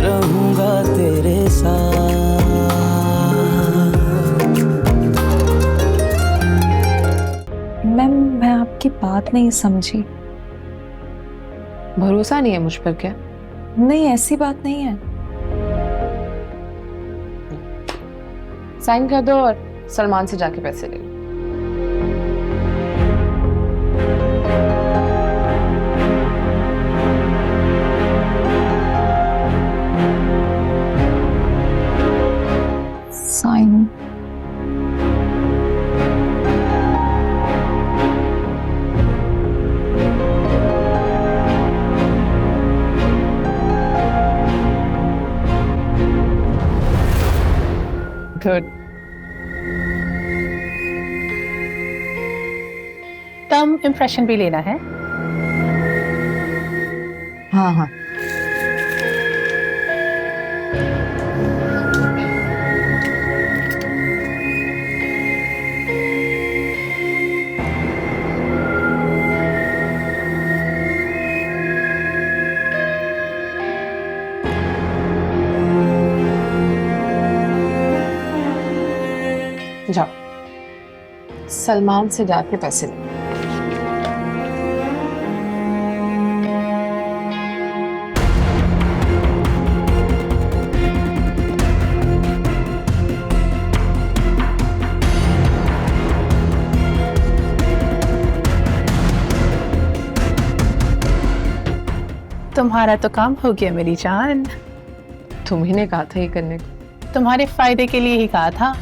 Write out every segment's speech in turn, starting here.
रहूंगा तेरे साथ। मैम मैं आपकी बात नहीं समझी। भरोसा नहीं है मुझ पर क्या? नहीं ऐसी बात नहीं है। साइन कर दो और सलमान से जाके पैसे ले लो। साइन। गुड। टर्म इम्प्रेशन भी लेना है। हाँ हाँ। जाओ सलमान से जाके पैसे ले। तुम्हारा तो काम हो गया मेरी जान। तुम्ही ने कहा था ये करने को। तुम्हारे फायदे के लिए ही कहा था।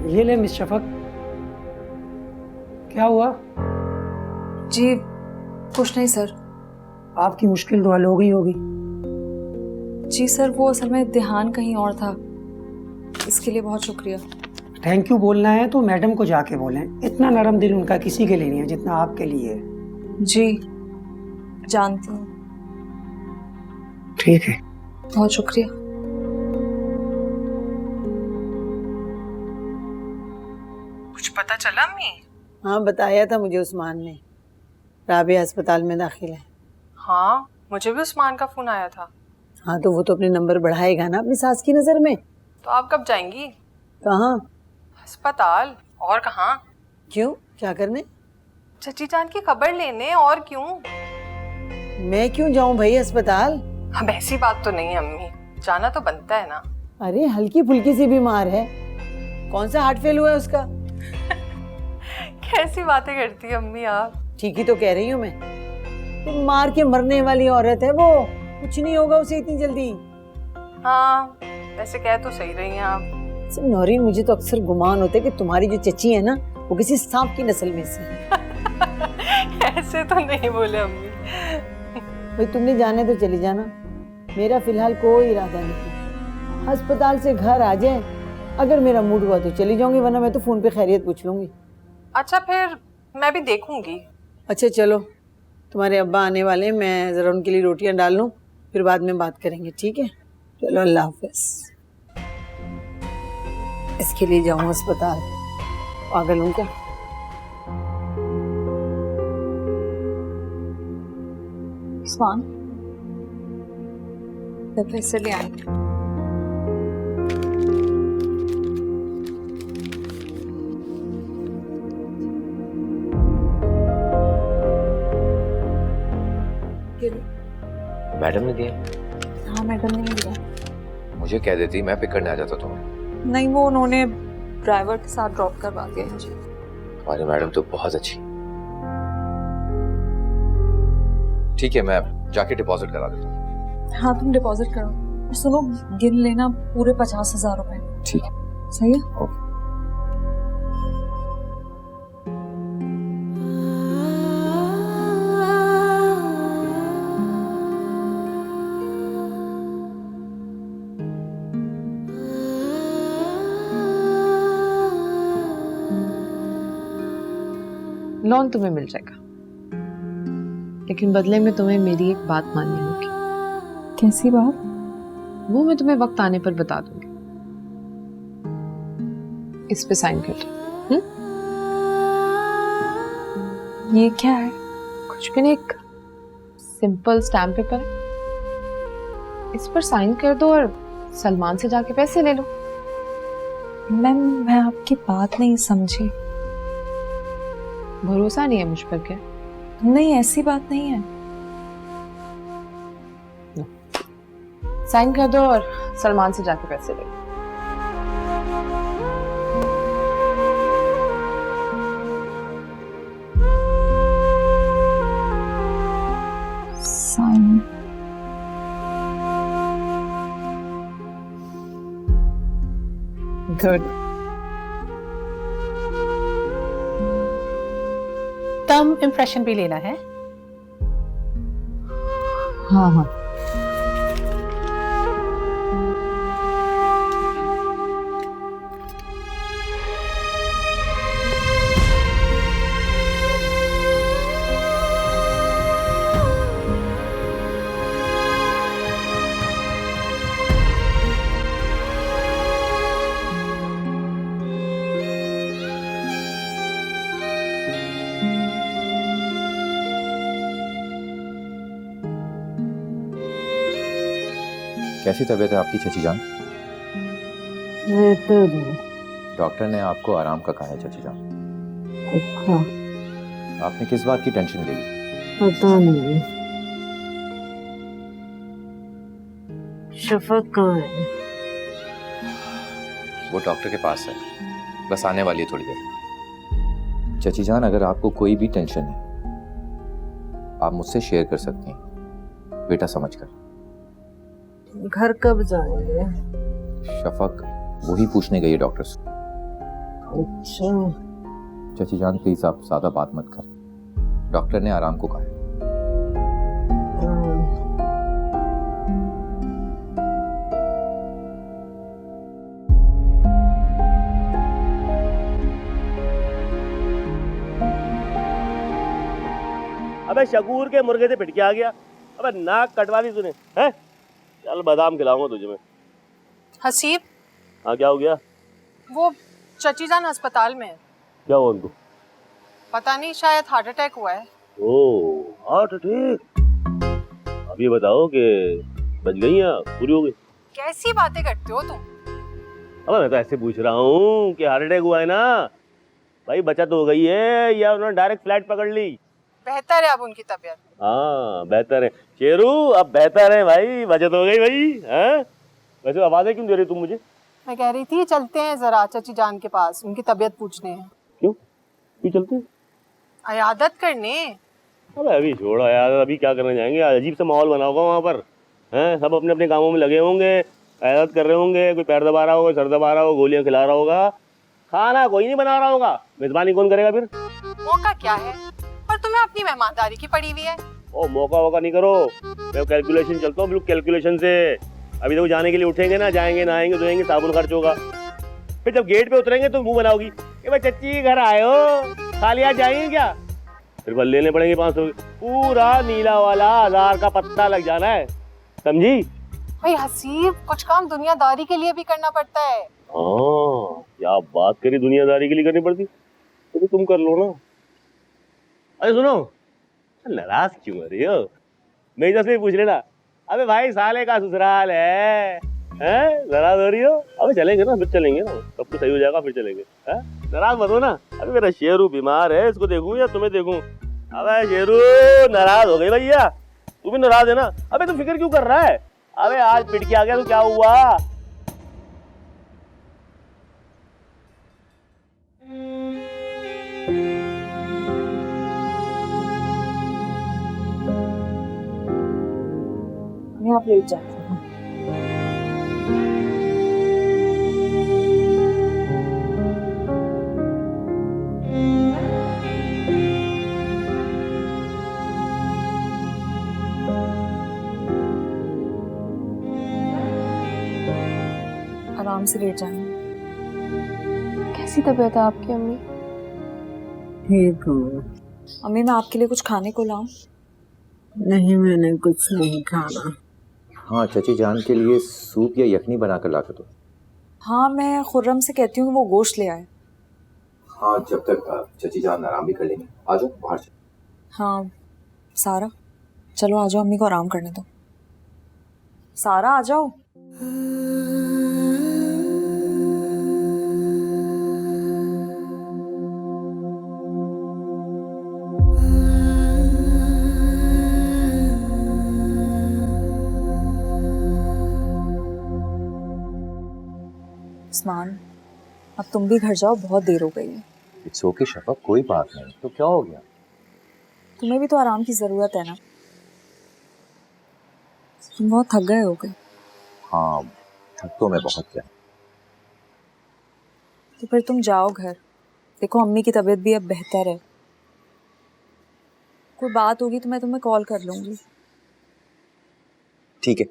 ये ले मिस शफक। क्या हुआ? जी कुछ नहीं सर। आपकी मुश्किल तो हल हो गई होगी। जी सर वो असल में ध्यान कहीं और था, इसके लिए बहुत शुक्रिया। थैंक यू बोलना है तो मैडम को जाके बोलें। इतना नरम दिल उनका किसी के लिए नहीं है जितना आपके लिए है। जी जानती हूँ। ठीक है। बहुत शुक्रिया। कुछ पता चला अम्मी? हाँ बताया था मुझे उस्मान ने, राबिया अस्पताल में दाखिल है। हाँ मुझे भी उस्मान का फोन आया था। हाँ तो वो तो अपने नंबर बढ़ाएगा ना अपनी सास की नजर में। तो आप कब जाएंगी? कहाँ? अस्पताल। और कहाँ? क्यों, क्या करने? चची जान की खबर लेने। और क्यों? मैं क्यों जाऊं भाई अस्पताल? अब ऐसी बात तो नहीं है अम्मी, जाना तो बनता है ना। अरे हल्की फुल्की सी बीमार है, कौन सा हार्ट फेल हुआ है उसका? कैसी बातें करती है अम्मी आप। ठीक ही तो कह रही हूँ मैं, तो मार के मरने वाली औरत है वो, कुछ नहीं होगा उसे इतनी जल्दी। हाँ वैसे कह तो सही रही हैं आप। नौरीन मुझे तो अक्सर गुमान होता है कि तुम्हारी जो चची है ना वो किसी सांप की नस्ल में से। ऐसे तो नहीं बोले अम्मी। भाई तुमने जाने तो चली जाना, मेरा फिलहाल कोई इरादा नहीं। अस्पताल से घर आ जाए, अगर मेरा मूड हुआ तो चली जाऊंगी, वरना मैं तो फोन पे खैरियत पूछ लूंगी। अच्छा फिर मैं भी देखूंगी। अच्छा चलो, तुम्हारे अब्बा आने वाले हैं, मैं जरा उनके लिए रोटियां डाल लूं, फिर बाद में बात करेंगे, ठीक है? चलो अल्लाह हाफिज। इसके लिए जाऊं अस्पताल, पागल हूं क्या? उस्मान पैसे ले आए। मैडम ने दिया? हाँ मैडम ने दिया। मुझे कह देती, मैं पिक करने आ जाता तुम्हें। नहीं वो उन्होंने ड्राइवर के साथ ड्रॉप करवा दिया मुझे। तुम्हारी मैडम तो बहुत अच्छी। ठीक है मैं जाके डिपॉजिट करा देता हूँ। हाँ तुम डिपॉजिट करो। सुनो गिन लेना पूरे 50,000 रुपए। ठीक है। सही है? ओके। लोन तुम्हें मिल जाएगा, लेकिन बदले में तुम्हें मेरी एक बात माननी होगी। कैसी बात? वो मैं तुम्हें वक्त आने पर बता दूंगी। इस पे साइन कर दो। ये क्या है? कुछ भी नहीं, एक सिंपल स्टैम्प पेपर है। इस पर साइन कर दो और सलमान से जाके पैसे ले लो। मैम, मैं आपकी बात नहीं समझी। भरोसा नहीं है मुझ पर क्या? नहीं, ऐसी बात नहीं है। साइन कर दो और सलमान से जाके पैसे ले लो। साइन। गुड। तम इम्प्रेशन भी लेना है। हाँ हाँ। कैसी तबीयत है आपकी चची जान? डॉक्टर ने आपको आराम का कहा है चची जान। अच्छा, आपने किस बात की टेंशन ले ली? पता नहीं। शफक कहाँ है? वो डॉक्टर के पास है, बस आने वाली है थोड़ी देर। चची जान, अगर आपको कोई भी टेंशन है आप मुझसे शेयर कर सकती हैं, बेटा समझकर। घर कब जाएंगे? शफक वही पूछने गई है डॉक्टर से। अच्छा, चची जान प्लीज आप ज्यादा बात मत करें, डॉक्टर ने आराम को कहा है। अबे शकूर के मुर्गे से पिट के आ गया। अबे नाक कटवा दी तूने, हैं? चल बादाम खिलाऊंगा तुझे मैं। हसीब, हाँ क्या हो गया? वो चची जान अस्पताल में है। क्या हुआ उनको? पता नहीं, शायद हार्ट अटैक हुआ है। ओह, हार्ट अटैक। अब ये बताओ कि बच गई या पूरी हो गई? कैसी बातें करते हो तुम? अब मैं तो ऐसे पूछ रहा हूँ कि हार्ट अटैक हुआ है ना भाई, बचत हो गई है या उन्होंने डायरेक्ट फ्लाइट पकड़ ली? बेहतर है अब उनकी तबीयत। हाँ बेहतर है शेरू, अब बेहतर है भाई, बचत हो गई भाई। हैं? वैसे आवाजें क्यों दे रही तुम मुझे? मैं कह रही थी चलते हैं जरा चची जान के पास, उनकी तबीयत पूछने हैं। क्यों चलते हैं? अयादत करने। अबे अभी छोड़ो यार, अभी क्या करने जाएंगे? अजीब सा माहौल बना होगा वहाँ पर, हैं? सब अपने अपने कामों में लगे होंगे, अयादत कर रहे होंगे, कोई पैर दबा रहा होगा, सर दबा रहा होगा, गोलियां खिला रहा होगा, खाना कोई नहीं बना रहा होगा, मेजबानी कौन करेगा फिर? मौका क्या है, पर तुम्हें अपनी मेहमानदारी की पड़ी हुई है। ओ मौका वोका नहीं करो, मैं कैलकुलेशन चलता हूँ बिल्कुल कैलकुलेशन से। अभी तो जाने के लिए उठेंगे ना, जाएंगे नहाएंगे धोएंगे, साबुन खर्च होगा, फिर जब गेट पे उतरेंगे तो मुंह बनाओगी कि भाई चच्ची घर आए हो, खाली आज जाएंगे क्या? फिर बल लेने पड़ेंगे 500, पूरा नीला वाला 1000 का पत्ता लग जाना है, समझी? भाई हसीब, कुछ काम दुनियादारी के लिए भी करना पड़ता है। हाँ क्या बात करी, दुनियादारी के लिए करनी पड़ती तो तुम कर लो ना। अरे सुनो, नाराज क्यों हो रही हो? मेरी तरफ से पूछ लेना। अबे भाई साले का ससुराल है, नाराज हो रही हो? अबे चलेंगे ना, फिर चलेंगे ना, सब कुछ सही हो जाएगा, फिर चलेंगे। नाराज मत हो ना। अबे मेरा शेरू बीमार है, इसको देखूं या तुम्हें देखूं? अबे शेरू नाराज हो गई भैया, तू भी नाराज है ना? अबे तू फिक्र क्यों कर रहा है? अबे आज पिट के आ गया तो क्या हुआ? मैं आप लेट जाती हूँ। आराम से लेट जाना। कैसी तबीयत है आपकी अम्मी? ठीक हो? अम्मी, मैं आपके लिए कुछ खाने को लाऊं? नहीं, मैंने कुछ नहीं खाना। हाँ, चची जान के लिए सूप या यखनी बनाकर ला कर दो। हाँ, मैं खुर्रम से कहती हूँ कि वो गोश्त ले आए। हाँ, जब तक चची जान आराम भी कर लेंगे। आ जाओ बाहर से। हाँ सारा, चलो आ जाओ, अम्मी को आराम करने दो। सारा आ जाओ। उस्मान, अब तुम भी घर जाओ, बहुत देर हो गई है। इट्स ओके शफक, कोई बात नहीं। तो क्या हो गया? तुम्हें भी तो आराम की जरूरत है ना, तुम बहुत थक गए होगे। हाँ, थक तो मैं बहुत गया। तो फिर तुम जाओ घर। देखो अम्मी की तबीयत भी अब बेहतर है, कोई बात होगी तो मैं तुम्हें कॉल कर लूंगी। ठीक है,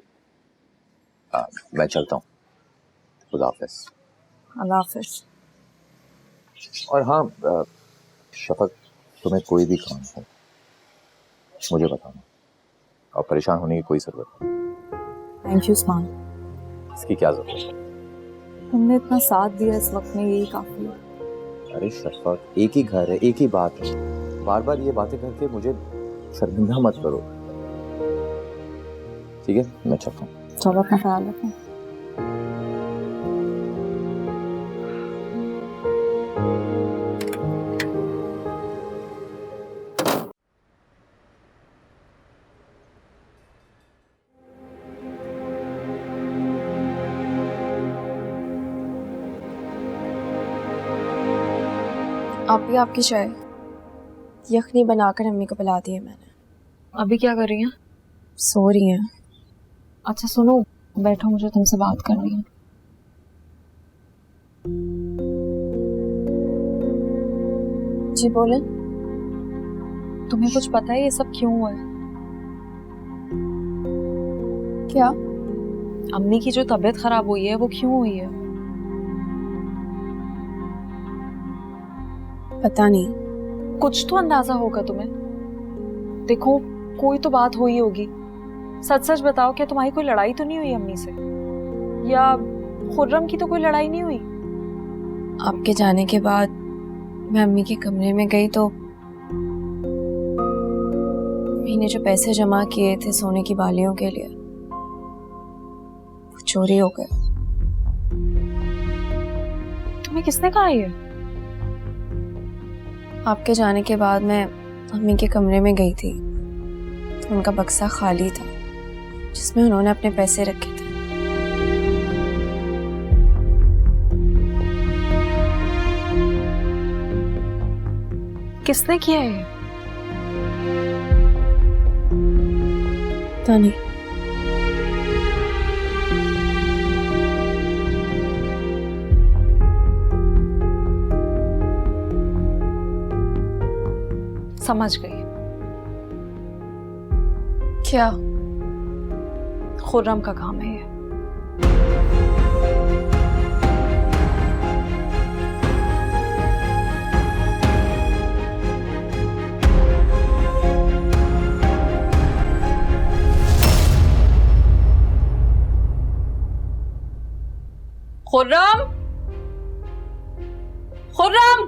मैं चलता हूँ। खुदा हाफिज। अल्लाह हाफिज। और हाँ शफक, तुम्हें कोई भी काम हो मुझे बताना, और परेशान होने की कोई जरूरत नहीं। थैंक यू उस्मान, इसकी क्या जरूरत है? तुमने इतना साथ दिया इस वक्त में, यही काफी है। अरे शफक, एक ही घर है, एक ही बात है, बार बार ये बातें करके मुझे शर्मिंदा मत करो। ठीक है, मैं चलता हूँ। चलो अपना ख्याल रखो। आप भी आपकी चाय यखनी बनाकर अम्मी को पिला दी है मैंने। अभी क्या कर रही हैं? सो रही हैं। अच्छा सुनो, बैठो, मुझे तुमसे बात करनी है। जी बोले। तुम्हें कुछ पता है ये सब क्यों हुआ है? क्या? अम्मी की जो तबीयत खराब हुई है वो क्यों हुई है? पता नहीं। कुछ तो अंदाजा होगा तुम्हें। देखो कोई तो बात हुई होगी, सच सच बताओ, क्या तुम्हारी कोई लड़ाई तो नहीं हुई अम्मी से, या खुर्रम की तो कोई लड़ाई नहीं हुई? आपके जाने के बाद मैं अम्मी के कमरे में गई तो मैंने जो पैसे जमा किए थे सोने की बालियों के लिए वो चोरी हो गए। तुम्हें किसने कहा ये? आपके जाने के बाद मैं अम्मी के कमरे में गई थी तो उनका बक्सा खाली था जिसमें उन्होंने अपने पैसे रखे थे। किसने किया है? पता नहीं। समझ गई। क्या? खुर्रम का काम है ये। खुर्रम, खुर्रम!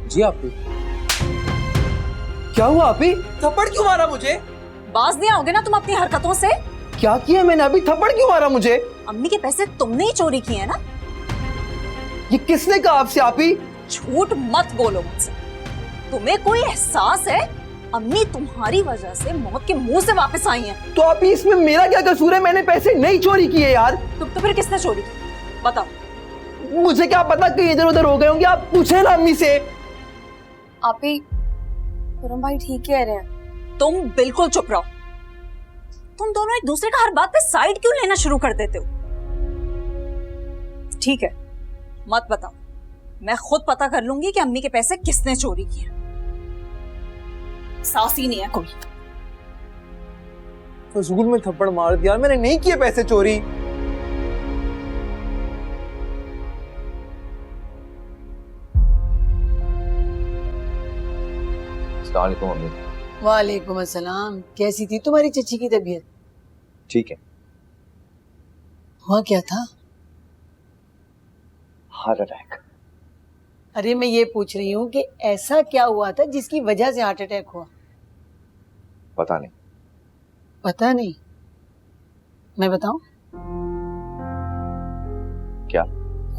जी आपी। क्या हुआ आपी? थप्पड़ क्यों मारा मुझे? बाज नहीं आओगे ना तुम अपनी हरकतों से? क्या किया मैंने? अभी थप्पड़ क्यों मारा मुझे? अम्मी के पैसे तुमने ही चोरी किए हैं ना? ये किसने कहा आपसे आपी? झूठ मत बोलो मुझसे। तुम्हें कोई एहसास है? अम्मी तुम्हारी वजह से मौत के मुंह से वापस आई हैं। तो आपी इसमें मेरा क्या कसूर है? मैंने पैसे नहीं चोरी किए यार। तो फिर किसने चोरी की? बताओ। मुझे क्या पता कहीं इधर उधर हो गए होंगे, आप पूछे ना अम्मी से। आप ही खुर्रम भाई ठीक कह रहे हैं। तुम बिल्कुल चुप रहो। तुम दोनों एक दूसरे का हर बात पे साइड क्यों लेना शुरू कर देते हो? ठीक है, मत बताओ, मैं खुद पता कर लूंगी कि अम्मी के पैसे किसने चोरी किए। सास ही नहीं है कोई। फजूल में थप्पड़ मार दिया, मैंने नहीं किए पैसे चोरी। अस्सलाम वालेकुम अम्मी। वालेकुम अस्सलाम। कैसी थी तुम्हारी चची की तबीयत? ठीक है। हुआ क्या था? Heart attack. अरे मैं ये पूछ रही हूँ कि ऐसा क्या हुआ था जिसकी वजह से हार्ट अटैक हुआ? पता नहीं। पता नहीं? मैं बताऊं? क्या?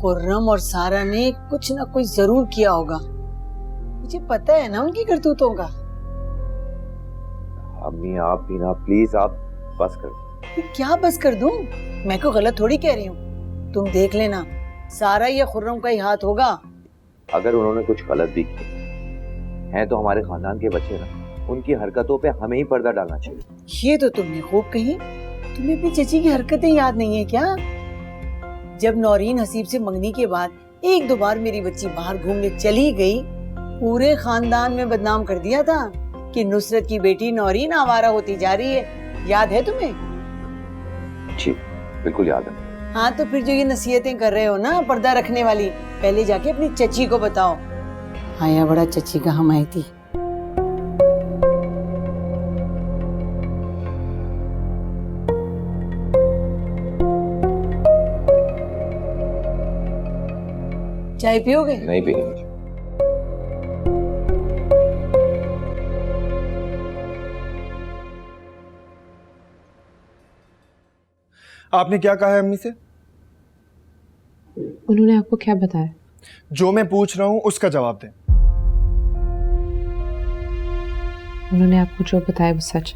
खुर्रम और सारा ने कुछ ना कुछ जरूर किया होगा। मुझे पता है ना उनकी करतूतों का। अम्मी आप भी ना, प्लीज आप बस कर। क्या बस कर दूं? मैं को गलत थोड़ी कह रही हूँ। तुम देख लेना, सारा ये खुर्रम का ही हाथ होगा। अगर उन्होंने कुछ गलत भी किया है तो हमारे खानदान के बच्चे ना, उनकी हरकतों पे हमें ही पर्दा डालना चाहिए। ये तो तुमने खूब कही। तुम्हें अपनी चची की हरकतें याद नहीं है क्या? जब नौरीन हसीब से मंगनी के बाद एक दो बार मेरी बच्ची बाहर घूमने चली गई, पूरे खानदान में बदनाम कर दिया था कि नुसरत की बेटी नौरीन आवारा होती जा रही है। याद है तुम्हें? जी बिल्कुल याद है। हाँ तो फिर जो ये नसीहतें कर रहे हो ना पर्दा रखने वाली, पहले जाके अपनी चची को बताओ। आया बड़ा चची का हमायती। चाय पियोगे? नहीं पीनी मुझे। आपने क्या कहा है अम्मी से? उन्होंने आपको क्या बताया? जो मैं पूछ रहा हूँ उसका जवाब दें। उन्होंने आपको जो बताया वो सच।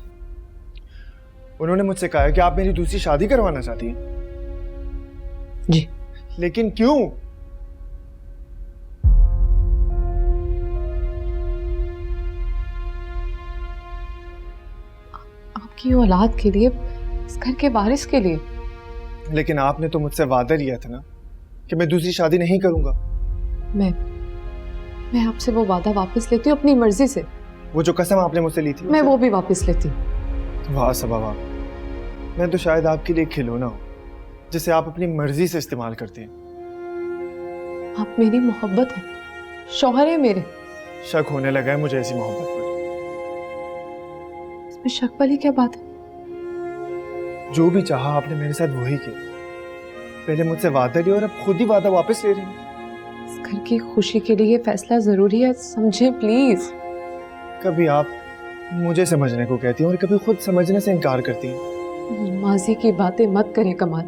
उन्होंने मुझसे कहा है कि आप मेरी दूसरी शादी करवाना चाहती हैं। जी। लेकिन क्यों? आपकी औलाद के लिए, इस घर के वारिस के लिए। लेकिन आपने तो मुझसे वादा लिया था ना कि मैं दूसरी शादी नहीं करूंगा। मैं आपसे वो वादा वापस लेती हूँ अपनी मर्जी से। वो जो कसम आपने मुझसे ली थी मैं वो भी वापस लेती हूँ। वाह सबा वाह, मैं तो शायद आपके लिए खिलौना हूँ जिसे आप अपनी मर्जी से इस्तेमाल करते हैं। आप मेरी मोहब्बत है, शौहर है मेरे। शक होने लगा है मुझे ऐसी मोहब्बत पर। इसमें शक वाली क्या बात है? जो भी चाहा आपने मेरे साथ वही किया। पहले मुझसे वादा लिया और अब खुद ही वादा वापस ले रही हैं। इस घर की खुशी के लिए ये फैसला जरूरी है, समझे प्लीज। कभी आप मुझे समझने को कहती हैं और कभी खुद समझने से इनकार करती हैं। माजी की बातें मत करें कमाल।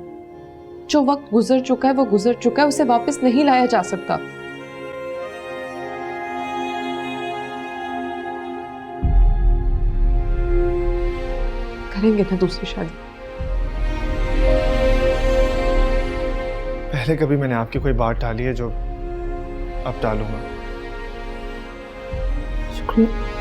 जो वक्त गुजर चुका है वो गुजर चुका है, उसे वापस नहीं लाया जा सकता। करेंगे ना दूसरी शादी? पहले कभी मैंने आपकी कोई बात टाली है जो अब टालूंगा? शुक्रिया।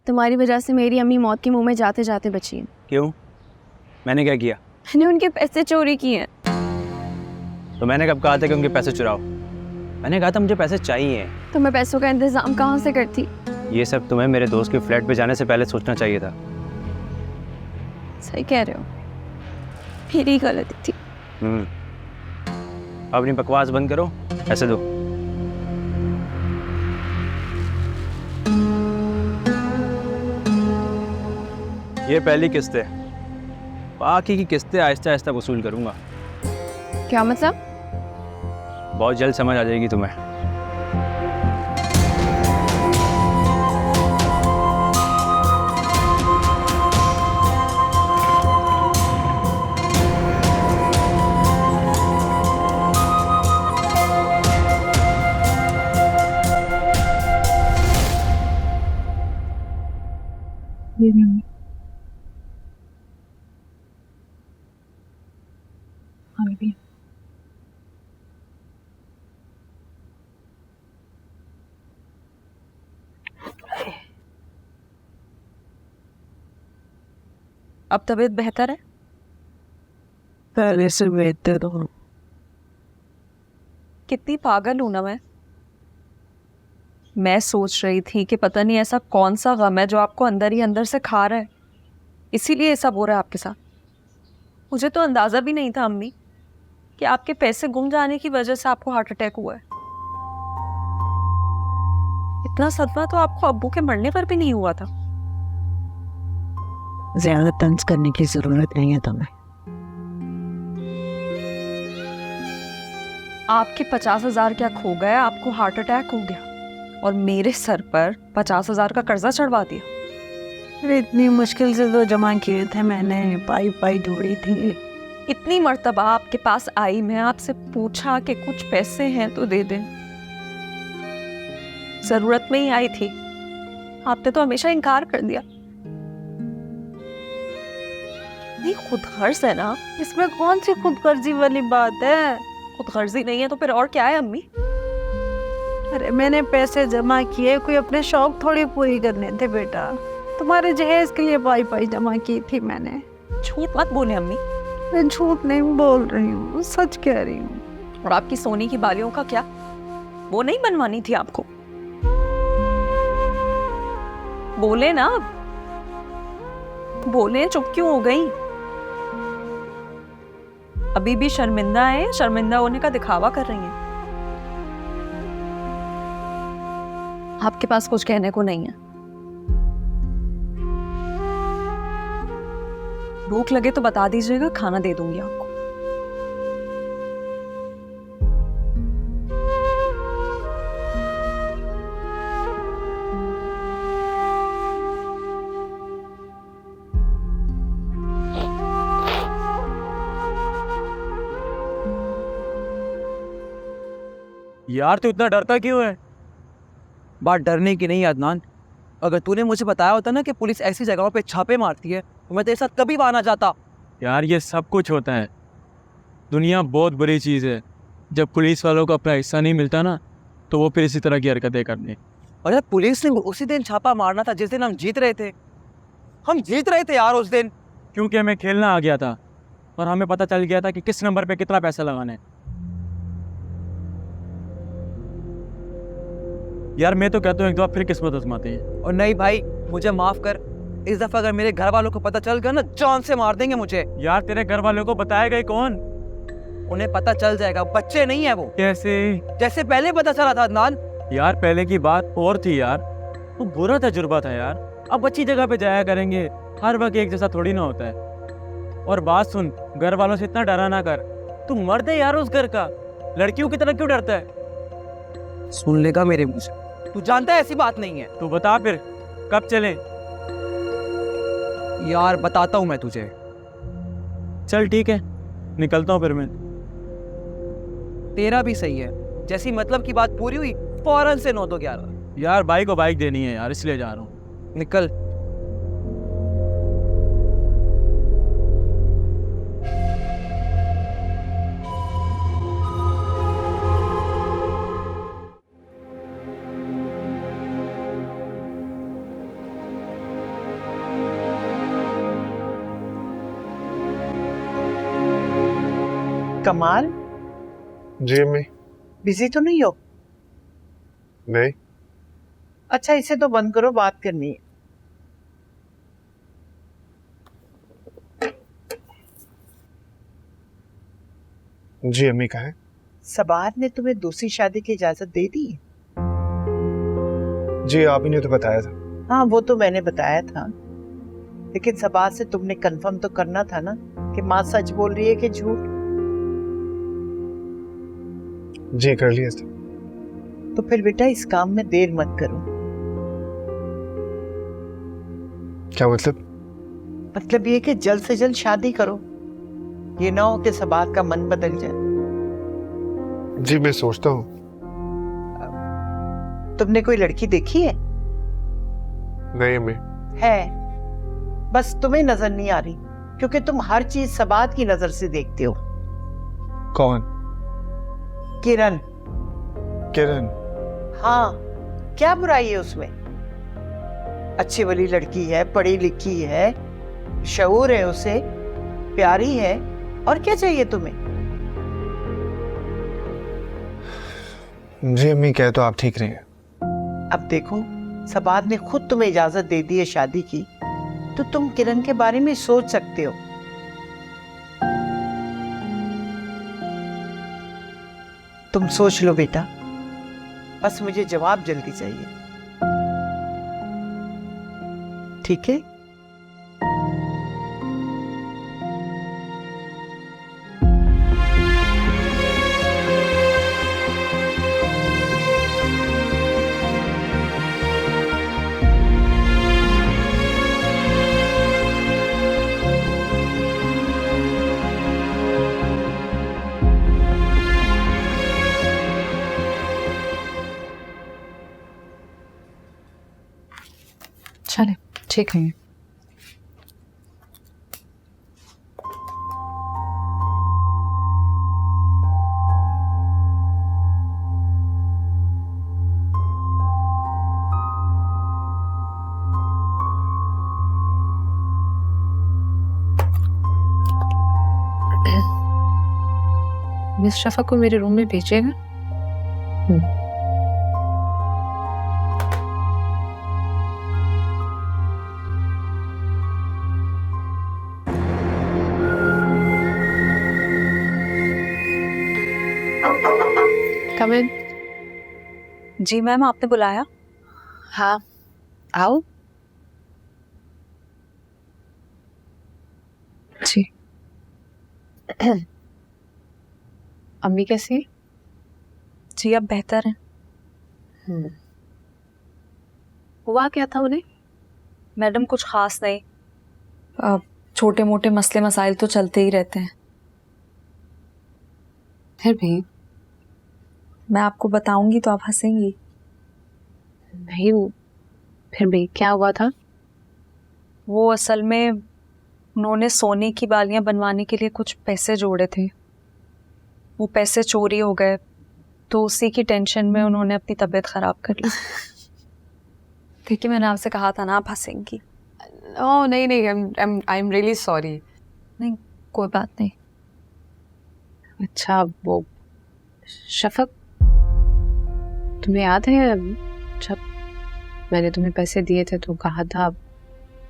तुम्हारी वजह से मेरी अम्मी मौत के मुंह में जाते जाते बची हैं। क्यों? मैंने क्या किया? मैंने उनके पैसे चोरी किए हैं। तो मैंने कब कहा था कि उनके पैसे चुराओ? मैंने कहा था मुझे पैसे चाहिए। तो मैं पैसों का इंतजाम कहाँ से करती? ये सब तुम्हें मेरे दोस्त के फ्लैट पे जाने से पहले सोचना चाहिए था। सही कह रहे हो, मेरी गलती थी। अपनी बकवास बंद करो, ऐसे दो। ये पहली किस्त है, बाकी की किस्तें आहिस्ता आहिस्ता वसूल करूंगा। क्या मतलब? बहुत जल्द समझ आ जाएगी तुम्हें। ये रही अम्मी। पानी पिए। अब तबीयत बेहतर है? पहले से बेहतर हूँ। कितनी पागल हूं ना मैं सोच रही थी कि पता नहीं ऐसा कौन सा गम है जो आपको अंदर ही अंदर से खा रहा है, इसीलिए ये सब हो रहा है आपके साथ। मुझे तो अंदाजा भी नहीं था अम्मी कि आपके पैसे गुम जाने की वजह से आपको हार्ट अटैक हुआ है। इतना सदमा तो आपको अब्बू के मरने पर भी नहीं हुआ था। ज्यादा तंज करने की जरूरत नहीं है तुम्हें। आपके 50,000 क्या खो गया, आपको हार्ट अटैक हो गया और मेरे सर पर 50,000 का कर्जा चढ़वा दिया। अरे इतनी मुश्किल से तो जमा किए थे मैंने, पाई पाई जोड़ी थी। इतनी मर्तबा आपके पास आई, मैं आपसे पूछा कि कुछ पैसे हैं तो दे दें। जरूरत में ही आई थी, आपने तो हमेशा इनकार कर दिया। ये खुदगर्ज है ना? इसमें कौन सी खुदगर्जी वाली बात है? खुदगर्जी नहीं है तो फिर और क्या है अम्मी? अरे मैंने पैसे जमा किए, कोई अपने शौक थोड़ी पूरी करने थे बेटा। तुम्हारे जहेज के लिए पाई पाई जमा की थी मैंने। झूठ मत बोले अम्मी। मैं झूठ नहीं बोल रही हूँ, सच कह रही हूँ। और आपकी सोने की बालियों का क्या, वो नहीं बनवानी थी आपको? बोले ना, बोले, चुप क्यों हो गई? अभी भी शर्मिंदा है, शर्मिंदा होने का दिखावा कर रही हैं। आपके पास कुछ कहने को नहीं है। भूख लगे तो बता दीजिएगा, खाना दे दूंगी आपको। यार तू इतना डरता क्यों है? बात डरने की नहीं अदनान। अगर तूने मुझे बताया होता ना कि पुलिस ऐसी जगहों पे छापे मारती है तो मैं तेरे साथ कभी आना जाता। यार ये सब कुछ होता है, दुनिया बहुत बुरी चीज़ है। जब पुलिस वालों को अपना हिस्सा नहीं मिलता ना तो वो फिर इसी तरह की हरकतें करने। और यार पुलिस ने उसी दिन छापा मारना था जिस दिन हम जीत रहे थे। हम जीत रहे थे यार उस दिन, क्योंकि हमें खेलना आ गया था और हमें पता चल गया था कि किस नंबर पे कितना पैसा लगाना है। यार मैं तो कहता हूँ एक दफा फिर किस्मत आजमाते हैं। और नहीं भाई, मुझे माफ कर, इस दफा अगर मेरे घर वालों को पता चल गया ना जान से मार देंगे मुझे। यार तेरे घर वालों को बताएगा ही कौन? उन्हें पता चल जाएगा, बच्चे नहीं है वो। कैसे? जैसे पहले पता चला था अदनान। यार पहले की बात और थी यार, तो बुरा तजुर्बा था यार। अब अच्छी जगह पे जाया करेंगे, हर वक्त एक जैसा थोड़ी ना होता है। और बात सुन, घर वालों से इतना डरा ना कर, तू मर्द है यार उस घर का, लड़कियों की तरह क्यों डरता है? सुन लेगा मेरे मुंह से, तू जानता है ऐसी बात नहीं है। तू बता फिर कब चले? यार बताता हूँ मैं तुझे। चल ठीक है, निकलता हूँ फिर मैं। तेरा भी सही है, जैसी मतलब की बात पूरी हुई फौरन से 9 तो 11। यार भाई को बाइक देनी है यार, इसलिए जा रहा हूँ। निकल। कमाल, जी अम्मी। बिजी तो नहीं हो? नहीं। अच्छा इसे तो बंद करो, बात करनी है। जी अम्मी कहा है। सबार ने तुम्हें दूसरी शादी की इजाजत दे दी? जी आप ही ने तो बताया था। हाँ वो तो मैंने बताया था, लेकिन सबार से तुमने कंफर्म तो करना था ना कि माँ सच बोल रही है कि झूठ। जी कर लिया था। तो फिर बेटा इस काम में देर मत करो। क्या मतलब? मतलब ये कि जल्द से जल्द शादी करो, ये ना हो कि सबार का मन बदल जाए। जी मैं सोचता हूँ। तुमने कोई लड़की देखी है? नहीं अम्मी। है बस तुम्हें नजर नहीं आ रही क्योंकि तुम हर चीज सबात की नजर से देखते हो। कौन? किरण। किरण? हाँ, क्या बुराई है उसमें? अच्छी वाली लड़की है, पढ़ी लिखी है, शऊर है उसे, प्यारी है, और क्या चाहिए तुम्हें? जी अम्मी, कह तो आप ठीक रही हैं। अब देखो, सबात ने खुद तुम्हें इजाजत दे दी है शादी की, तो तुम किरण के बारे में सोच सकते हो। तुम सोच लो बेटा, बस मुझे जवाब जल्दी चाहिए, ठीक है? चले, ठीक है। मिस शफा को मेरे रूम में भेजिएगा। Come in. जी मैम, आपने बुलाया? हाँ, आओ। जी। अम्मी कैसी है? जी अब बेहतर है। हुआ क्या था उन्हें? मैडम कुछ खास नहीं, छोटे मोटे मसले मसाइल तो चलते ही रहते हैं। फिर भी मैं आपको बताऊंगी तो आप हंसेंगी। नहीं, फिर भी क्या हुआ था? वो असल में उन्होंने सोने की बालियां बनवाने के लिए कुछ पैसे जोड़े थे, वो पैसे चोरी हो गए, तो उसी की टेंशन में उन्होंने अपनी तबीयत खराब कर ली। ठीक है, मैंने आपसे कहा था ना आप हंसेंगी। ओह नहीं नहीं, आई एम रियली सॉरी। नहीं, कोई बात नहीं। अच्छा, वो शफक, तुम्हें याद है जब मैंने तुम्हें पैसे दिए थे तो कहा था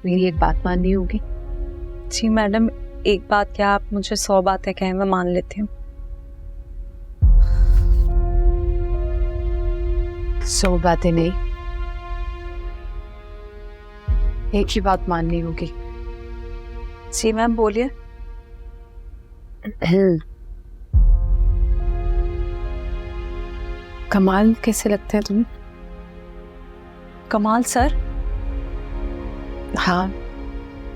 मेरी एक बात माननी होगी? जी मैडम, एक बात क्या, आप मुझे 100 बातें कहें मैं मान लेती हूँ। 100 बातें नहीं, एक ही बात माननी होगी। जी मैम, बोलिए। कमाल कैसे लगते हैं तुम्हें? कमाल सर? हाँ,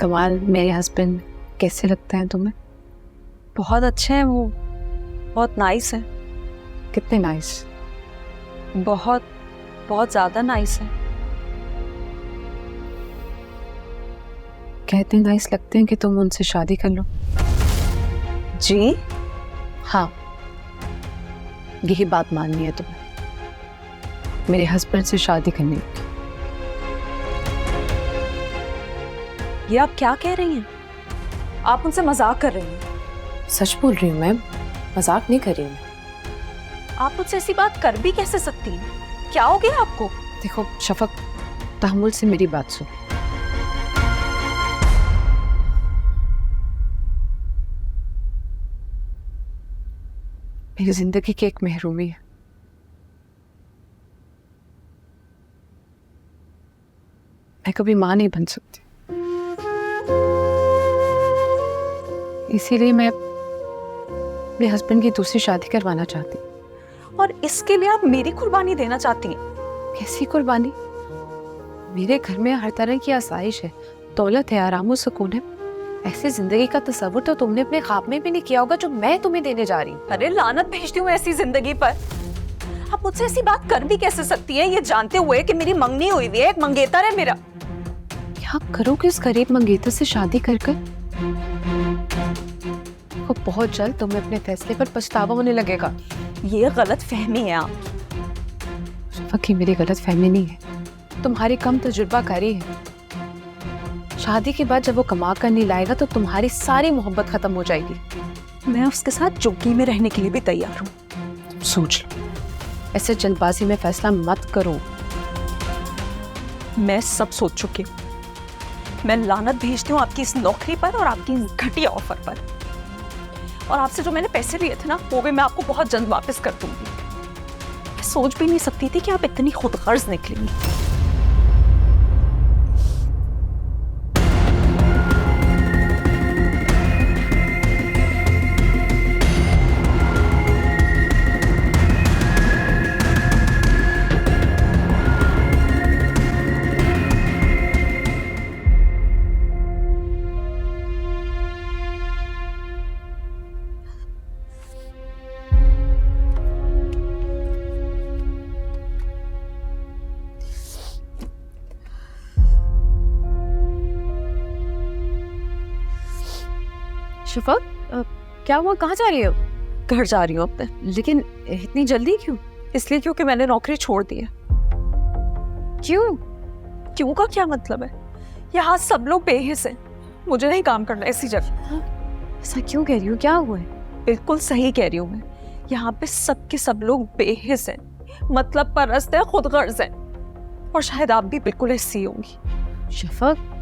कमाल मेरे हस्बैंड कैसे लगते हैं तुम्हें? बहुत अच्छे हैं वो, बहुत नाइस हैं। कितने नाइस? बहुत बहुत ज़्यादा नाइस हैं। कहते नाइस लगते हैं कि तुम उनसे शादी कर लो। जी हाँ, यही बात माननी है तुम्हें, मेरे हस्बैंड से शादी करनी होगी। ये आप क्या कह रही हैं? आप उनसे मजाक कर रही हैं? सच बोल रही हूँ मैम, मजाक नहीं कर रही हूँ। आप मुझसे ऐसी बात कर भी कैसे सकती हैं? क्या हो गया आपको? देखो शफक, तहम्मुल से मेरी बात सुन। मेरी जिंदगी की एक महरूमी है। मैं कभी मां नहीं बन सकती, इसीलिए मैं अपने हस्बैंड की दूसरी शादी करवाना चाहती। और इसके लिए आप मेरी कुर्बानी देना चाहती हैं? कैसी कुर्बानी? मेरे घर में हर तरह की आसाइश है, दौलत है, आराम और सुकून है। ऐसी जिंदगी का तस्वुर तो तुमने अपने ख्वाब में भी नहीं किया होगा जो मैं तुम्हें देने जा रही हूँ। अरे लानत भेजती हूँ ऐसी जिंदगी पर। आप मुझसे ऐसी बात कर भी कैसे सकती हैं, ये जानते हुए कि मेरी मंगनी हुई हुई है, एक मंगेतर है मेरा। क्या करोगे इस गरीब मंगेतर से शादी कर कर? वो बहुत जल्द तुम्हें अपने फैसले पर पछतावा होने लगेगा। ये गलत फहमी है आप। शफक, ये मेरी गलत फहमी नहीं है, तुम्हारी कम तजुर्बाकारी है। शादी के बाद जब वो कमा कर नहीं लाएगा तो तुम्हारी सारी मोहब्बत खत्म हो जाएगी। मैं उसके साथ चौकी में रहने के लिए भी तैयार हूँ। तुम सोच लो, ऐसे जल्दबाजी में फैसला मत करो। मैं सब सोच चुकी हूँ। मैं लानत भेजती हूँ आपकी इस नौकरी पर और आपकी इस घटिया ऑफर पर। और आपसे जो मैंने पैसे लिए थे ना, वो भी मैं आपको बहुत जल्द वापस कर दूंगी। मैं सोच भी नहीं सकती थी कि आप इतनी खुदगर्ज निकलेंगी। शफक, क्या हुआ? कहाँ जा रही हो? घर जा रही हूँ अपने। लेकिन इतनी जल्दी क्यों? इसलिए क्योंकि मैंने नौकरी छोड़ दी है। क्यों? क्यों का क्या मतलब है? यहाँ सब लोग बेहिस हैं। मुझे नहीं काम करना ऐसी जगह। ऐसा क्यों कह रही हो? क्या हुआ है? बिल्कुल सही कह रही हूँ मैं। यहाँ पे सबके सब लोग बेहिस हैं, मतलब परस्त है, खुदगर्ज हैं। और शायद आप भी बिल्कुल ऐसी होंगी। शफक,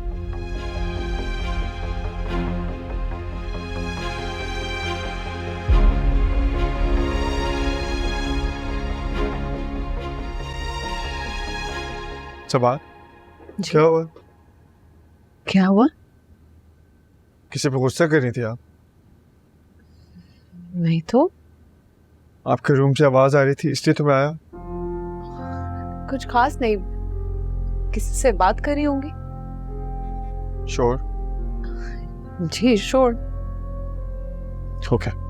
सबार, क्या हुआ? क्या हुआ? किसी पे गुस्सा कर रही थी आप? नहीं तो। आपके रूम से आवाज आ रही थी इसलिए तो मैं आया। कुछ खास नहीं, किसी से बात कर रही होंगी। श्योर? जी श्योर। ओके।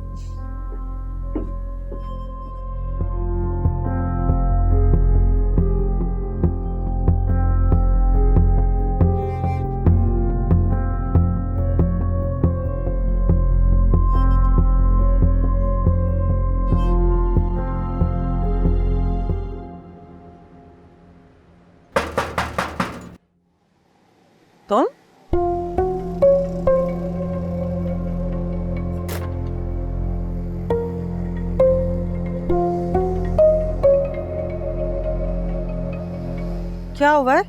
तुम? क्या हुआ है?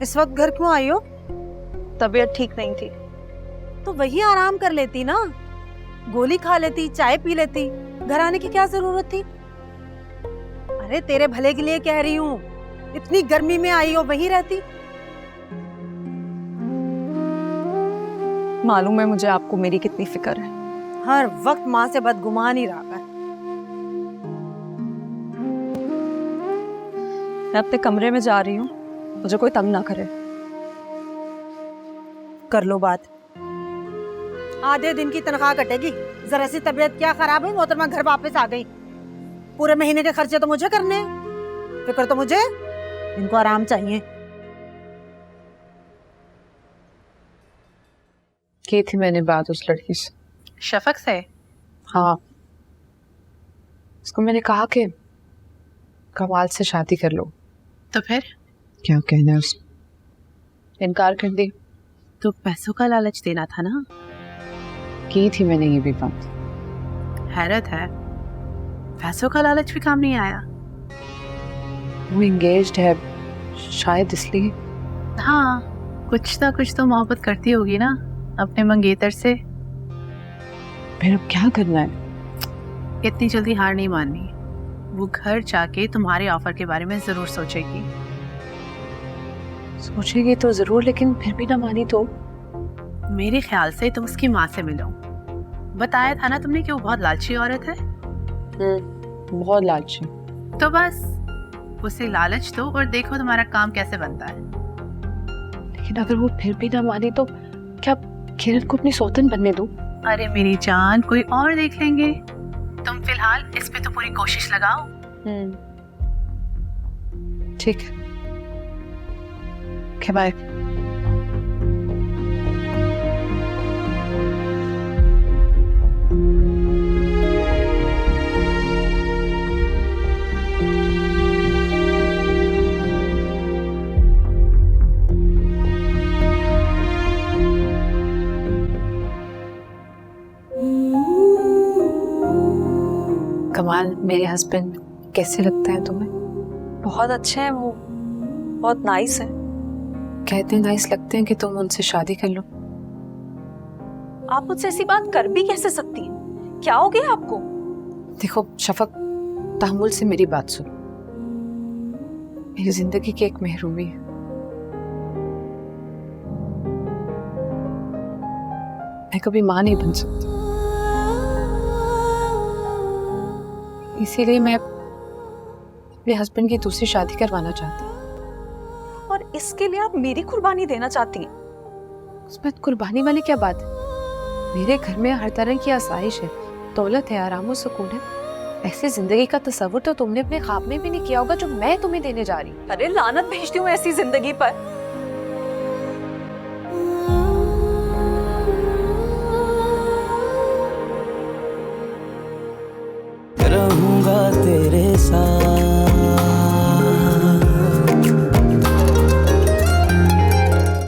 इस वक्त घर क्यों आई हो? तबीयत ठीक नहीं थी। तो वही आराम कर लेती ना, गोली खा लेती, चाय पी लेती। घर आने की क्या जरूरत थी? अरे तेरे भले के लिए कह रही हूँ, इतनी गर्मी में आई हो, वहीं रहती। मालूम है मुझे आपको मेरी कितनी फिक्र है। हर वक्त माँ से बदगुमान ही रहा कर। मैं अपने कमरे में जा रही हूँ, मुझे कोई तंग ना करे। कर लो बात, आधे दिन की तनख्वाह कटेगी। जरा सी तबीयत क्या खराब है, मोहतरमा घर वापस आ गई। पूरे महीने के खर्चे तो मुझे करने हैं, फिक्र तो मुझे, इनको आराम चाहिए। की थी मैंने बात उस लड़की से। शफक से? हाँ, उसको मैंने कहा कि कमाल से शादी कर लो। तो फिर? क्या कहना है उसने? इनकार कर दी। तो पैसों का लालच देना था ना। की थी मैंने ये भी बात। हैरत है, पैसों का लालच भी काम नहीं आया। वो एंगेज्ड है शायद इसलिए। हाँ, कुछ ना कुछ तो मोहब्बत करती होगी ना अपने मंगेतर से। फिर अब क्या करना है? इतनी जल्दी हार नहीं माननी। वो घर जाके तुम्हारे ऑफर के बारे में जरूर सोचेगी। सोचेगी तो जरूर, लेकिन फिर भी ना मानी तो? मेरे ख्याल से तुम उसकी माँ से मिलो। बताया था ना तुमने कि वो बहुत लालची औरत है। बहुत लालची। तो बस उसे लालच दो और देखो तुम्हारा काम कैसे बनता है। लेकिन अगर वो फिर भी ना मानी तो क्या किरण को अपनी सौतन बनने दूं? अरे मेरी जान, कोई और देख लेंगे। तुम फिलहाल इस पे तो पूरी कोशिश लगाओ। ठीक है, बाय। कमाल मेरे हस्बैंड कैसे लगते हैं तुम्हें? बहुत अच्छे हैं वो, बहुत नाइस है। कहते नाइस लगते हैं कि तुम उनसे शादी कर लो। आप मुझसे ऐसी बात कर भी कैसे सकती हैं? क्या हो गया आपको? देखो शफक, तहम्मुल से मेरी बात सुन। मेरी जिंदगी की एक महरूमी है। मैं कभी मां नहीं बन सकती, इसीलिए मैं अपने हस्बैंड की दूसरी शादी करवाना चाहती हूँ। और इसके लिए आप मेरी कुर्बानी देना चाहती हैं? उसमें कुर्बानी वाली क्या बात है? मेरे घर में हर तरह की आसाइश है, दौलत है, आराम और सुकून है। ऐसी जिंदगी का तस्वुर तो तुमने अपने ख्वाब में भी नहीं किया होगा जो मैं तुम्हें देने जा रही हूँ। अरे लानत भेजती हूँ ऐसी जिंदगी पर।